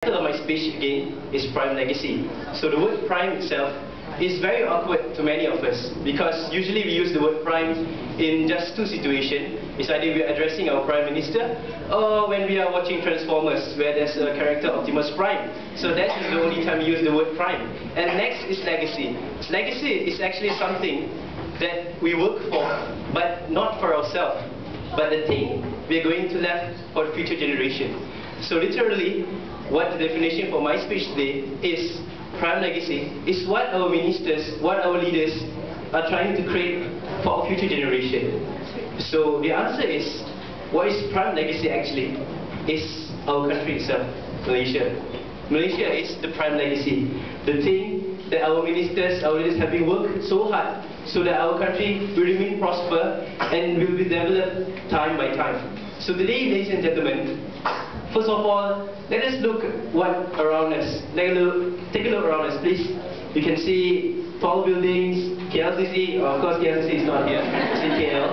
The title of my speech again is Prime Legacy. So the word prime itself is very awkward to many of us because usually we use the word prime in just two situations. It's either we are addressing our Prime Minister or when we are watching Transformers where there's a character Optimus Prime. So that is the only time we use the word prime. And next is legacy. Legacy is actually something that we work for, but not for ourselves, but the thing we are going to leave for the future generation. So literally, what the definition for my speech today is prime legacy is what our ministers, what our leaders are trying to create for our future generation. So the answer is, what is prime legacy actually? Is our country itself, Malaysia. Malaysia is the prime legacy. The thing that our ministers, our leaders have been worked so hard so that our country will remain prosper and will be developed time by time. So today, ladies and gentlemen, first of all, let us look what around us. Take a look around us, please. You can see tall buildings, KLCC. Of course, KLCC is not here. It's in KL,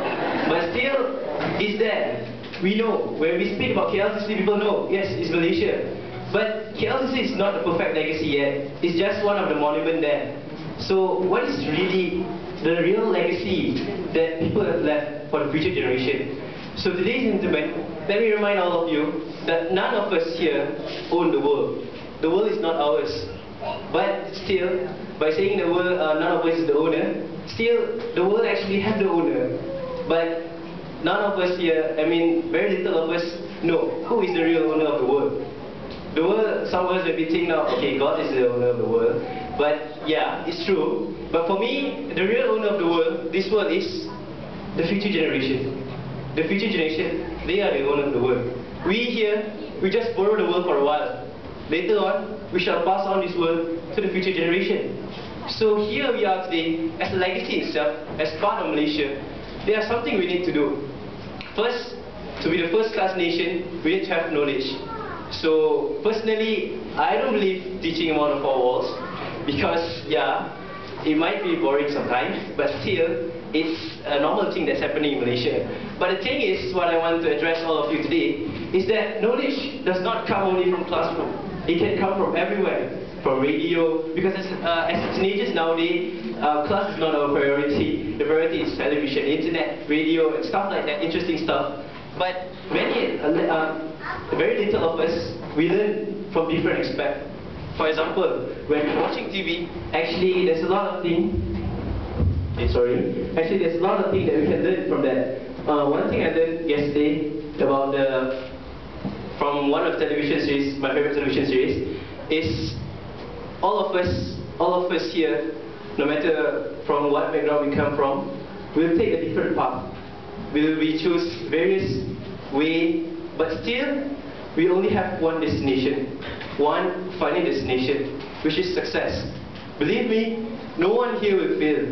but still, it's there. We know when we speak about KLCC, people know yes, it's Malaysia. But KLCC is not the perfect legacy yet. It's just one of the monuments there. So, what is really the real legacy that people have left for the future generation? So, ladies and gentlemen, let me remind all of you that none of us here own the world. The world is not ours. But still, by saying the world, none of us is the owner, still the world actually has the owner. But none of us here, I mean, very little of us know who is the real owner of the world. The world, some of us may be thinking now, okay, God is the owner of the world. But yeah, it's true. But for me, the real owner of the world, this world is the future generation. The future generation, they are the owner of the world. We here, we just borrow the world for a while. Later on, we shall pass on this world to the future generation. So here we are today, as a legacy itself, as part of Malaysia, there is something we need to do. First, to be the first class nation, we need to have knowledge. So personally, I don't believe teaching on the four walls, because yeah, it might be boring sometimes, but still, it's a normal thing that's happening in Malaysia. But the thing is, what I want to address all of you today, is that knowledge does not come only from classroom. It can come from everywhere, from radio, because as teenagers nowadays, class is not our priority. The priority is television, internet, radio, and stuff like that, interesting stuff. But very little of us, we learn from different aspects. For example, when we're watching TV, actually there's a lot of things. Actually, there's a lot of things that we can learn from that. One thing I learned yesterday about from one of the television series, my favorite television series, is all of us here, no matter from what background we come from, will take a different path. We choose various ways, but still, we only have one destination, one final destination, which is success. Believe me, no one here will fail.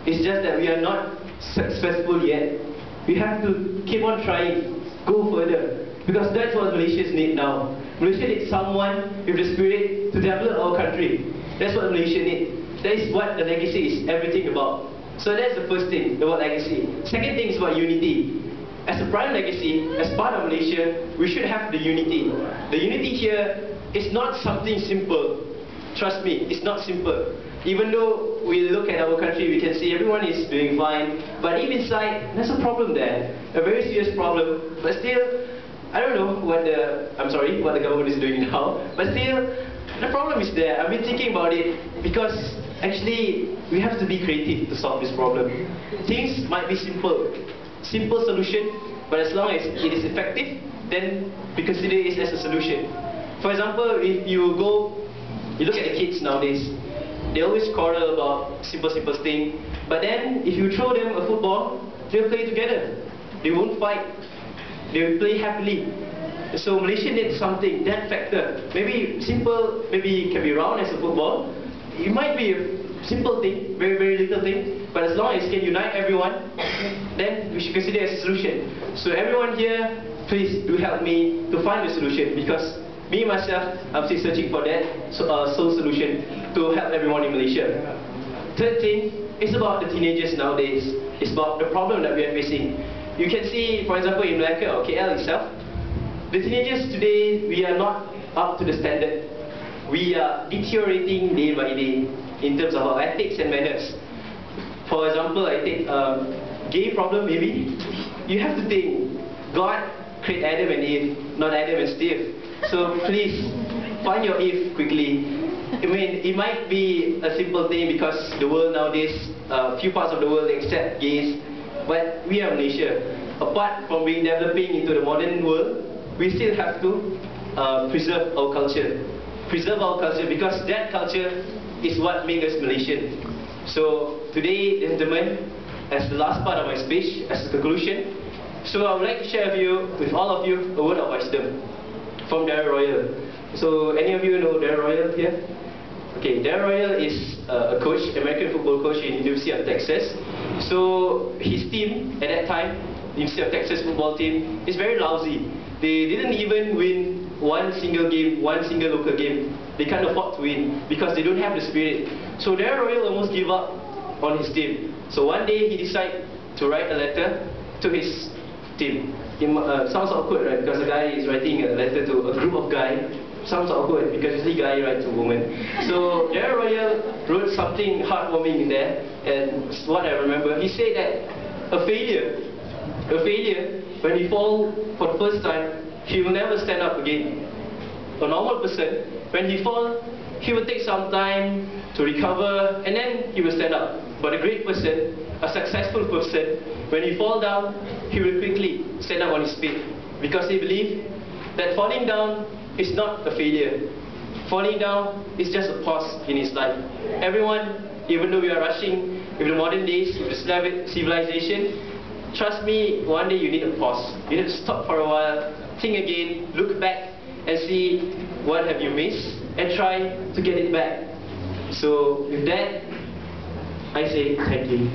It's just that we are not successful yet. We have to keep on trying, go further, because that's what Malaysians need now. Malaysia needs someone with the spirit to develop our country. That's what Malaysia needs. That is what the legacy is everything about. So that's the first thing about legacy. Second thing is about unity. As a prime legacy, as part of Malaysia, we should have the unity. The unity here is not something simple. Trust me, it's not simple. Even though we look at our country, we can see everyone is doing fine, but deep inside, there's a problem there, a very serious problem. But still, I don't know what the government is doing now, but still, the problem is there. I've been thinking about it because actually, we have to be creative to solve this problem. Things might be simple solution, but as long as it is effective, then we consider it as a solution. For example, if you look at the kids nowadays, they always quarrel about simple things. But then, if you throw them a football, they'll play together. They won't fight. They'll play happily. So Malaysia needs something, that factor. Maybe simple, maybe it can be round as a football. It might be a simple thing, very, very little thing. But as long as it can unite everyone, then we should consider it as a solution. So everyone here, please do help me to find the solution, because me myself, I'm still searching for that sole solution to help everyone in Malaysia. Third thing is about the teenagers nowadays. It's about the problem that we are facing. You can see, for example, in Malacca or KL itself, the teenagers today, we are not up to the standard. We are deteriorating day by day in terms of our ethics and manners. For example, I take gay problem maybe. You have to think, God created Adam and Eve, not Adam and Steve. So please, find your Eve quickly. I mean, it might be a simple thing because the world nowadays, few parts of the world accept gays, but we are Malaysia. Apart from being developing into the modern world, we still have to preserve our culture. Preserve our culture because that culture is what makes us Malaysian. So today, gentlemen, as the last part of my speech, as a conclusion, so I would like to share with all of you, a word of wisdom from Darren Royal. So any of you know Darren Royal here? Okay, Darren Royal is a coach, American football coach in University of Texas. So his team at that time, University of Texas football team, is very lousy. They didn't even win one single game, one single local game. They can't afford to win because they don't have the spirit. So Darren Royal almost gave up on his team. So one day he decided to write a letter to his team. Sounds awkward, right? Because the guy is writing a letter to a group of guys. Sounds awkward because usually guy writes to women. So Darren Royal wrote something heartwarming in there, and what I remember, he said that a failure, when he falls for the first time, he will never stand up again. A normal person, when he falls, he will take some time to recover and then he will stand up. But a great person, a successful person, when he falls down, he will quickly stand up on his feet because he believes that falling down is not a failure. Falling down is just a pause in his life. Everyone, even though we are rushing with the modern days, with the civilization, trust me, one day you need a pause. You need to stop for a while, think again, look back and see what have you missed and try to get it back. So with that, I say thank you.